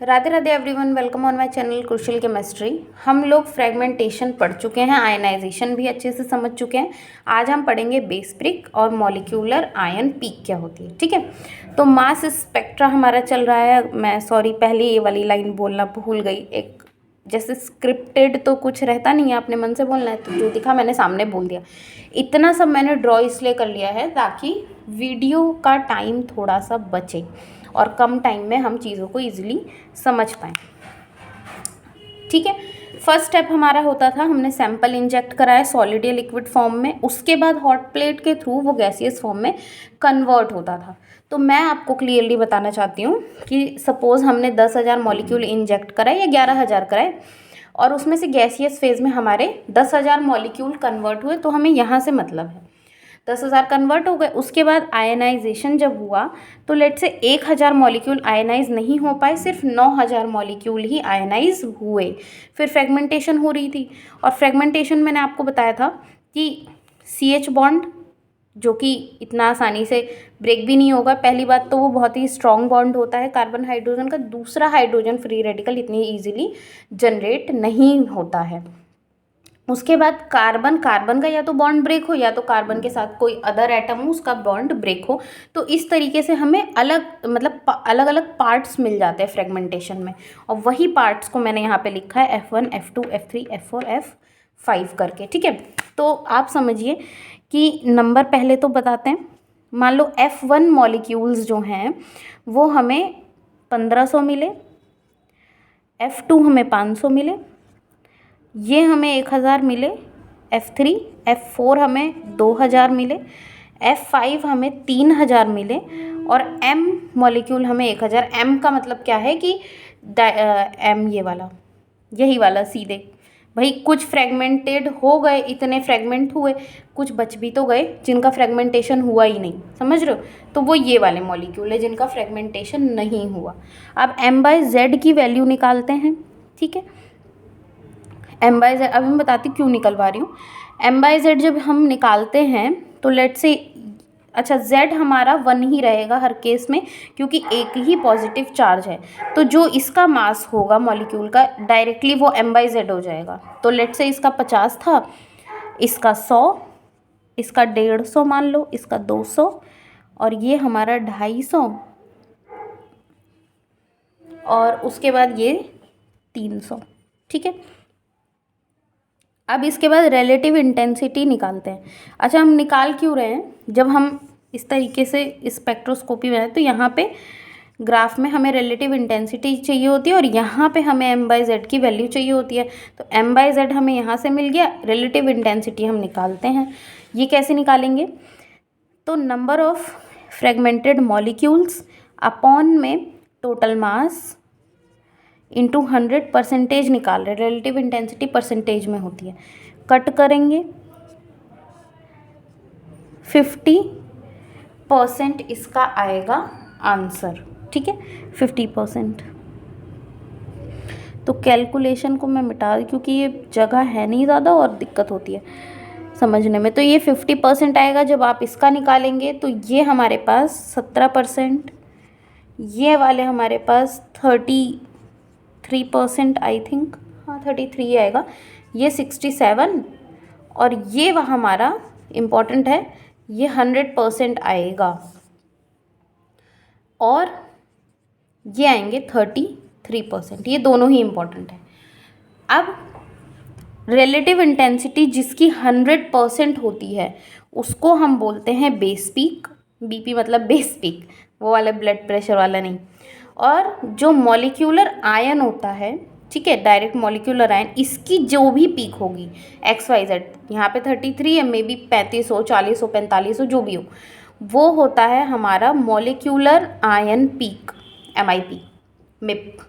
Radhe Radhe everyone, welcome on my channel crucial chemistry. हम लोग fragmentation पढ़ चुके हैं, आयनाइजेशन भी अच्छे से समझ चुके हैं। आज हम पढ़ेंगे बेस ब्रेक और मॉलिक्यूलर आयन पीक क्या होती है। ठीक है, तो मास स्पेक्ट्रा हमारा चल रहा है। मैं सॉरी, पहले ये वाली लाइन बोलना भूल गई। एक जैसे स्क्रिप्टेड तो कुछ रहता नहीं है, अपने मन से बोलना है, तो जो दिखा मैंने सामने बोल दिया। इतना सब मैंने ड्रॉ इसलिए कर लिया है ताकि वीडियो का टाइम थोड़ा सा बचे और कम टाइम में हम चीज़ों को ईजिली समझ पाएँ। ठीक है, फर्स्ट स्टेप हमारा होता था, हमने सैंपल इंजेक्ट कराया सॉलिड या लिक्विड फॉर्म में, उसके बाद हॉट प्लेट के थ्रू वो गैसियस फॉर्म में कन्वर्ट होता था। तो मैं आपको क्लियरली बताना चाहती हूँ कि सपोज़ हमने 10,000 मॉलिक्यूल इंजेक्ट कराए या 11,000 कराए और उसमें से गैसियस फेज में हमारे 10,000 मॉलिक्यूल कन्वर्ट हुए, तो हमें यहाँ से मतलब है 10,000 कन्वर्ट हो गए। उसके बाद आयनाइजेशन जब हुआ तो लेट से 1,000 मॉलिक्यूल आयनाइज नहीं हो पाए, सिर्फ 9,000 मॉलिक्यूल ही आयनाइज हुए। फिर फ्रेगमेंटेशन हो रही थी और फ्रेगमेंटेशन मैंने आपको बताया था कि CH बॉन्ड जो कि इतना आसानी से ब्रेक भी नहीं होगा। पहली बात तो वो बहुत ही स्ट्रॉन्ग बॉन्ड होता है कार्बन हाइड्रोजन का, दूसरा हाइड्रोजन फ्री रेडिकल इतनी ईजिली जनरेट नहीं होता है। उसके बाद कार्बन का या तो बॉन्ड ब्रेक हो या तो कार्बन के साथ कोई अदर एटम हो उसका बॉन्ड ब्रेक हो। तो इस तरीके से हमें अलग अलग पार्ट्स मिल जाते हैं फ्रेगमेंटेशन में, और वही पार्ट्स को मैंने यहाँ पे लिखा है F1 F2 F3 F4 F5 करके। ठीक है, तो आप समझिए कि नंबर पहले तो बताते हैं। मान लो F1 मॉलिक्यूल्स जो हैं वो हमें 1500 मिले, F2 हमें 500 मिले, ये हमें 1,000 मिले, F3 F4 हमें 2,000 मिले, F5 हमें 3,000 मिले और M मॉलिक्यूल हमें 1,000। M का मतलब क्या है कि M ये वाला, यही वाला सीधे भाई, कुछ फ्रेगमेंटेड हो गए, इतने फ्रेगमेंट हुए, कुछ बच भी तो गए जिनका फ्रेगमेंटेशन हुआ ही नहीं, समझ रहे हो। तो वो ये वाले मॉलिक्यूल है जिनका फ्रेगमेंटेशन नहीं हुआ। अब M/Z की वैल्यू निकालते हैं। ठीक है, M/Z अब मैं बताती हूँ क्यों निकलवा रही हूँ। M/Z जब हम निकालते हैं तो लेट से, अच्छा Z हमारा 1 ही रहेगा हर केस में क्योंकि एक ही पॉजिटिव चार्ज है। तो जो इसका मास होगा मॉलिक्यूल का डायरेक्टली वो M/Z हो जाएगा। तो लेट से इसका 50 था, इसका 100, इसका 150 मान लो, इसका 200 और ये हमारा 250 और उसके बाद ये 300। ठीक है, अब इसके बाद रिलेटिव इंटेंसिटी निकालते हैं। अच्छा, हम निकाल क्यों रहे हैं, जब हम इस तरीके से स्पेक्ट्रोस्कोपी बनाए तो यहाँ पे ग्राफ में हमें रिलेटिव इंटेंसिटी चाहिए होती है और यहाँ पे हमें M/Z की वैल्यू चाहिए होती है। तो M/Z हमें यहाँ से मिल गया, रिलेटिव इंटेंसिटी हम निकालते हैं। ये कैसे निकालेंगे, तो number of fragmented molecules upon में टोटल मास इंटू 100% निकाल रहे, रिलेटिव इंटेंसिटी परसेंटेज में होती है। कट करेंगे 50% इसका आएगा आंसर। ठीक है, 50%। तो कैलकुलेशन को मैं मिटा दी क्योंकि ये जगह है नहीं ज़्यादा और दिक्कत होती है समझने में। तो ये 50% आएगा। जब आप इसका निकालेंगे तो ये हमारे पास 17%, ये वाले हमारे पास 33% आई थिंक, हाँ 33 आएगा, ये 67 और ये वह हमारा इम्पॉर्टेंट है, ये 100% आएगा और ये आएंगे 33%। ये दोनों ही इम्पॉर्टेंट है। अब रिलेटिव इंटेंसिटी जिसकी 100% होती है उसको हम बोलते हैं बेस पीक। BP मतलब बेस पीक, वो वाला ब्लड प्रेशर वाला नहीं। और जो मॉलिक्यूलर आयन होता है, ठीक है, डायरेक्ट मॉलिक्यूलर आयन, इसकी जो भी पीक होगी XYZ, यहाँ पे 33 है, मे बी 35 हो, 40 हो, 45 हो, जो भी हो, वो होता है हमारा molecular ion peak, MIP, MIP,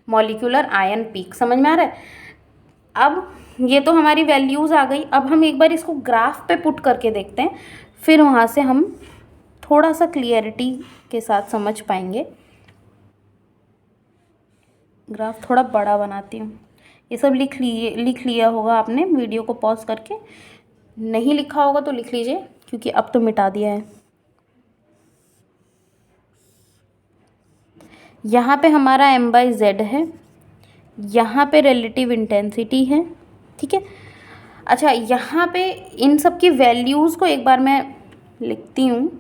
molecular ion peak. समझ में आ रहा है। अब ये तो हमारी वैल्यूज़ आ गई। अब हम एक बार इसको ग्राफ पे पुट करके देखते हैं, फिर वहाँ से हम थोड़ा सा क्लियरिटी के साथ समझ पाएंगे। ग्राफ थोड़ा बड़ा बनाती हूँ। ये सब लिख लिया होगा आपने वीडियो को पॉज करके, नहीं लिखा होगा तो लिख लीजिए क्योंकि अब तो मिटा दिया है। यहाँ पे हमारा m/z है, यहाँ पे रिलेटिव इंटेंसिटी है, ठीक है। अच्छा, यहाँ पे इन सब की वैल्यूज़ को एक बार मैं लिखती हूँ।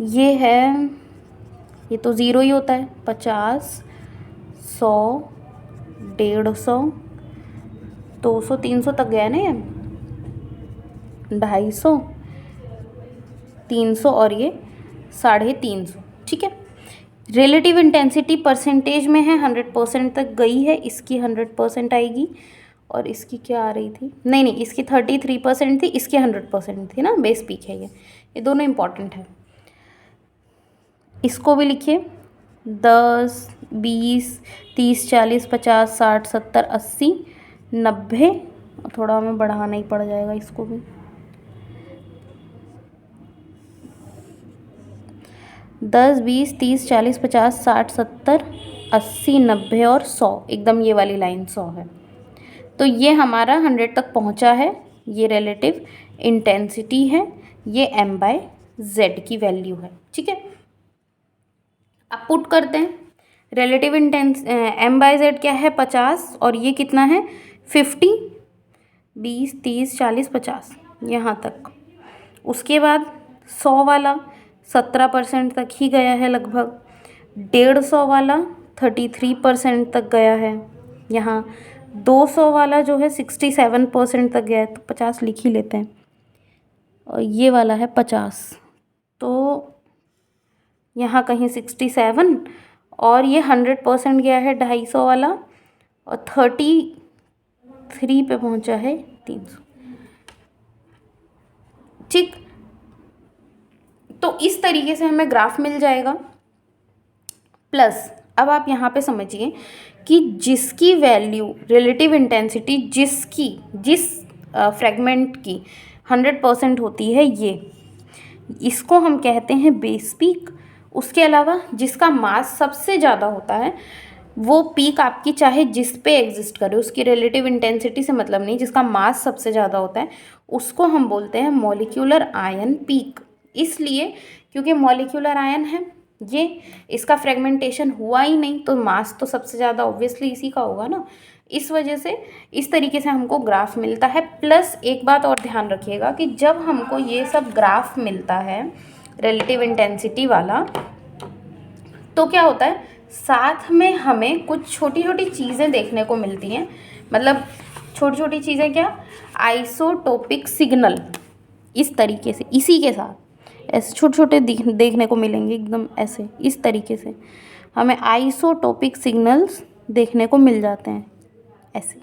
ये है, ये तो ज़ीरो ही होता है, 50, 100, 150, 200, 300 तक गया ना ये, 250, 300 और ये 350, ठीक है। रिलेटिव इंटेंसिटी परसेंटेज में है, 100% तक गई है, इसकी 100% आएगी और इसकी क्या आ रही थी, नहीं इसकी 33% थी, इसकी 100% थी ना, बेस पीक है ये दोनों इंपॉर्टेंट है। इसको भी लिखिए, 10, 20, 30, 40, 50, 60, 70, 80, 90, थोड़ा हमें बढ़ाना ही पड़ जाएगा इसको भी, 10, 20, 30, 40, 50, 60, 70, 80, 90 और 100, एकदम ये वाली लाइन 100 है। तो ये हमारा 100 तक पहुंचा है, ये रिलेटिव इंटेंसिटी है, ये m/z की वैल्यू है, ठीक है। अब पुट करते हैं, रिलेटिव m/z क्या है, 50, और ये कितना है, 50, 20, 30, 40, 50, यहाँ तक। उसके बाद 100 वाला 17% तक ही गया है लगभग, 150 वाला 33% तक गया है, यहाँ 200 वाला जो है 67% तक गया है, तो 50 लिख ही लेते हैं, और ये वाला है 50, तो यहाँ कहीं 67, और ये 100% गया है 250 वाला, और 33 पे पहुँचा है 300, ठीक। तो इस तरीके से हमें ग्राफ मिल जाएगा। प्लस अब आप यहाँ पे समझिए कि जिसकी वैल्यू रिलेटिव इंटेंसिटी जिस फ्रेगमेंट की 100% होती है, ये इसको हम कहते हैं बेस पीक। उसके अलावा जिसका मास सबसे ज़्यादा होता है, वो पीक आपकी चाहे जिस पे एग्जिस्ट करे, उसकी रिलेटिव इंटेंसिटी से मतलब नहीं, जिसका मास सबसे ज़्यादा होता है उसको हम बोलते हैं मॉलिक्यूलर आयन पीक। इसलिए क्योंकि मॉलिक्यूलर आयन है ये, इसका फ्रेगमेंटेशन हुआ ही नहीं, तो मास तो सबसे ज़्यादा ऑब्वियसली इसी का होगा ना। इस वजह से इस तरीके से हमको ग्राफ मिलता है। प्लस एक बात और ध्यान रखिएगा कि जब हमको ये सब ग्राफ मिलता है रिलेटिव इंटेंसिटी वाला, तो क्या होता है, साथ में हमें कुछ छोटी छोटी चीज़ें देखने को मिलती हैं। मतलब छोटी छोटी चीज़ें क्या, आइसोटोपिक सिग्नल, इस तरीके से इसी के साथ ऐसे छोटे छोटे देखने को मिलेंगे, एकदम ऐसे इस तरीके से हमें आइसोटोपिक सिग्नल्स देखने को मिल जाते हैं, ऐसे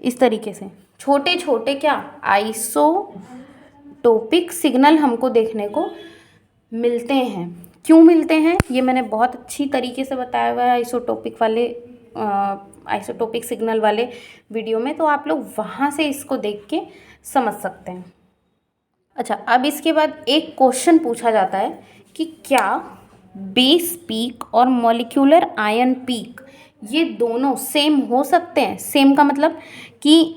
इस तरीके से छोटे छोटे क्या आइसोटोपिक सिग्नल हमको देखने को मिलते हैं। क्यों मिलते हैं ये मैंने बहुत अच्छी तरीके से बताया हुआ है आइसोटोपिक सिग्नल वाले वीडियो में, तो आप लोग वहाँ से इसको देख के समझ सकते हैं। अच्छा, अब इसके बाद एक क्वेश्चन पूछा जाता है कि क्या बेस पीक और मॉलिक्यूलर आयन पीक ये दोनों सेम हो सकते हैं। सेम का मतलब कि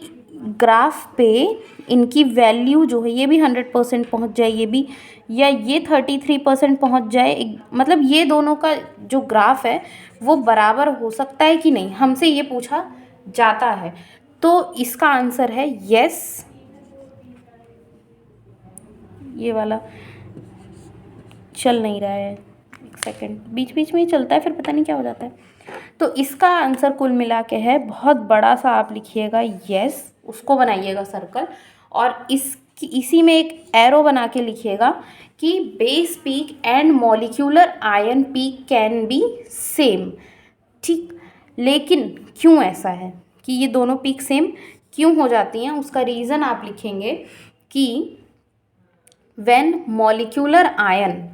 ग्राफ पे इनकी वैल्यू जो है ये भी 100% पहुंच जाए, ये भी, या ये 33% पहुंच जाए, मतलब ये दोनों का जो ग्राफ है वो बराबर हो सकता है कि नहीं, हमसे ये पूछा जाता है। तो इसका आंसर है यस। ये वाला चल नहीं रहा है, एक सेकंड, बीच बीच में ही चलता है, फिर पता नहीं क्या हो जाता है। तो इसका आंसर कुल मिला के है, बहुत बड़ा सा आप लिखिएगा यस, उसको बनाइएगा सर्कल, और इसी में एक एरो बना के लिखिएगा कि base peak and molecular ion peak can be same, ठीक। लेकिन क्यों ऐसा है कि ये दोनों पीक सेम क्यों हो जाती हैं, उसका रीज़न आप लिखेंगे कि when molecular ion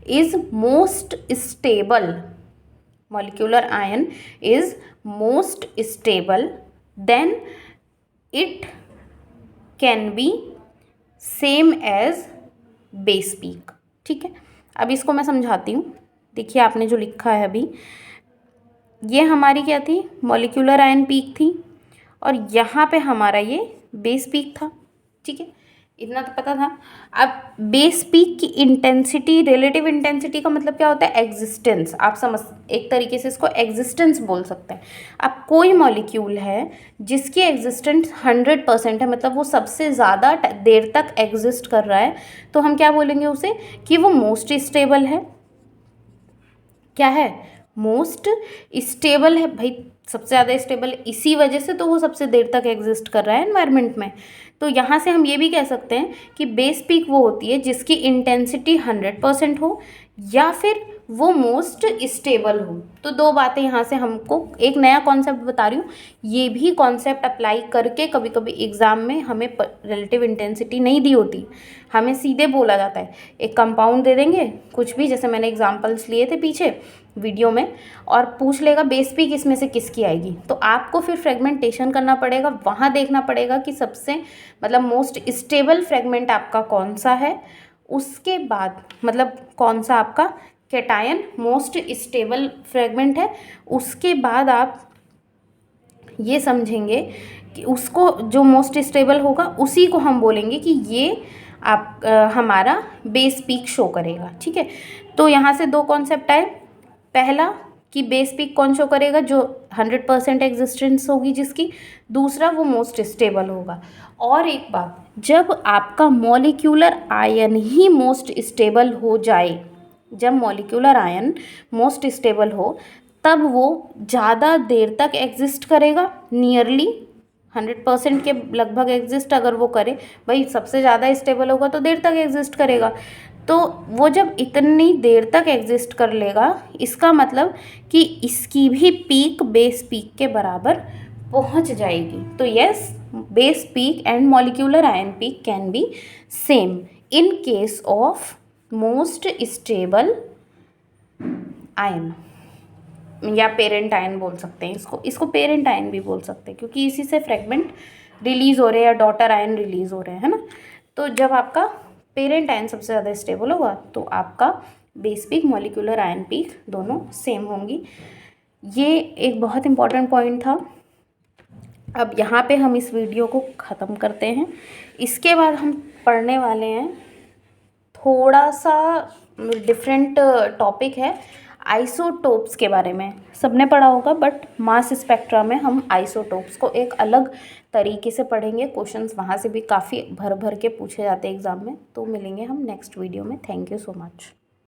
is most stable, then it can be same as base peak, ठीक है। अब इसको मैं समझाती हूँ। देखिए आपने जो लिखा है अभी, ये हमारी क्या थी, मॉलिक्यूलर आयन पीक थी, और यहाँ पे हमारा ये बेस पीक था। ठीक है, इतना तो पता था। अब बेस पीक की इंटेंसिटी, रिलेटिव इंटेंसिटी का मतलब क्या होता है, एग्जिस्टेंस। आप समझ, एक तरीके से इसको एग्जिस्टेंस बोल सकते हैं। अब कोई मॉलिक्यूल है जिसकी एग्जिस्टेंस 100% है, मतलब वो सबसे ज़्यादा देर तक एग्जिस्ट कर रहा है, तो हम क्या बोलेंगे उसे, कि वो मोस्ट स्टेबल है। क्या है, मोस्ट स्टेबल है भाई, सबसे ज़्यादा स्टेबल है, इसी वजह से तो वो सबसे देर तक एग्जिस्ट कर रहा है एनवायरनमेंट में। तो यहाँ से हम ये भी कह सकते हैं कि बेस पीक वो होती है जिसकी इंटेंसिटी 100% हो, या फिर वो मोस्ट स्टेबल हो। तो दो बातें यहाँ से हमको, एक नया कॉन्सेप्ट बता रही हूँ, ये भी कॉन्सेप्ट अप्लाई करके कभी कभी एग्ज़ाम में हमें रिलेटिव इंटेंसिटी नहीं दी होती, हमें सीधे बोला जाता है, एक कंपाउंड दे देंगे कुछ भी, जैसे मैंने एग्जांपल्स लिए थे पीछे वीडियो में, और पूछ लेगा बेस पीक इसमें से किसकी आएगी। तो आपको फिर फ्रेगमेंटेशन करना पड़ेगा, वहाँ देखना पड़ेगा कि सबसे मतलब मोस्ट स्टेबल फ्रेगमेंट आपका कौन सा है, उसके बाद मतलब कौन सा आपका कैटायन मोस्ट स्टेबल फ्रेगमेंट है, उसके बाद आप ये समझेंगे कि उसको जो मोस्ट स्टेबल होगा उसी को हम बोलेंगे कि ये आप हमारा बेस पीक शो करेगा। ठीक है, तो यहाँ से दो कॉन्सेप्ट आए, पहला कि बेस पीक कौन शो करेगा, जो 100% एग्जिस्टेंस होगी जिसकी, दूसरा वो मोस्ट स्टेबल होगा। और एक बात, जब आपका मॉलिक्यूलर आयन ही मोस्ट स्टेबल हो जाए, जब मॉलिक्यूलर आयन मोस्ट स्टेबल हो, तब वो ज़्यादा देर तक एग्जिस्ट करेगा, नियरली 100% के लगभग एग्जिस्ट अगर वो करे, भाई सबसे ज़्यादा स्टेबल होगा तो देर तक एग्जिस्ट करेगा। तो वो जब इतनी देर तक एग्जिस्ट कर लेगा, इसका मतलब कि इसकी भी पीक बेस पीक के बराबर पहुंच जाएगी। तो yes, base peak and molecular ion peak can be same in case of most stable ion, या पेरेंट आयन बोल सकते हैं इसको पेरेंट आयन भी बोल सकते हैं, क्योंकि इसी से फ्रेगमेंट रिलीज़ हो रहे हैं या डॉटर आयन रिलीज़ हो रहे हैं, है ना। तो जब आपका पेरेंट आयन सबसे ज़्यादा स्टेबल होगा तो आपका base peak molecular ion peak दोनों सेम होंगी। ये एक बहुत इंपॉर्टेंट पॉइंट था। अब यहाँ पे हम इस वीडियो को ख़त्म करते हैं। इसके बाद हम पढ़ने वाले हैं, थोड़ा सा डिफरेंट टॉपिक है, आइसोटोप्स के बारे में। सबने पढ़ा होगा, बट मास स्पेक्ट्रा में हम आइसोटोप्स को एक अलग तरीके से पढ़ेंगे। क्वेश्चंस वहाँ से भी काफ़ी भर भर के पूछे जाते हैं एग्ज़ाम में। तो मिलेंगे हम नेक्स्ट वीडियो में। Thank you so much.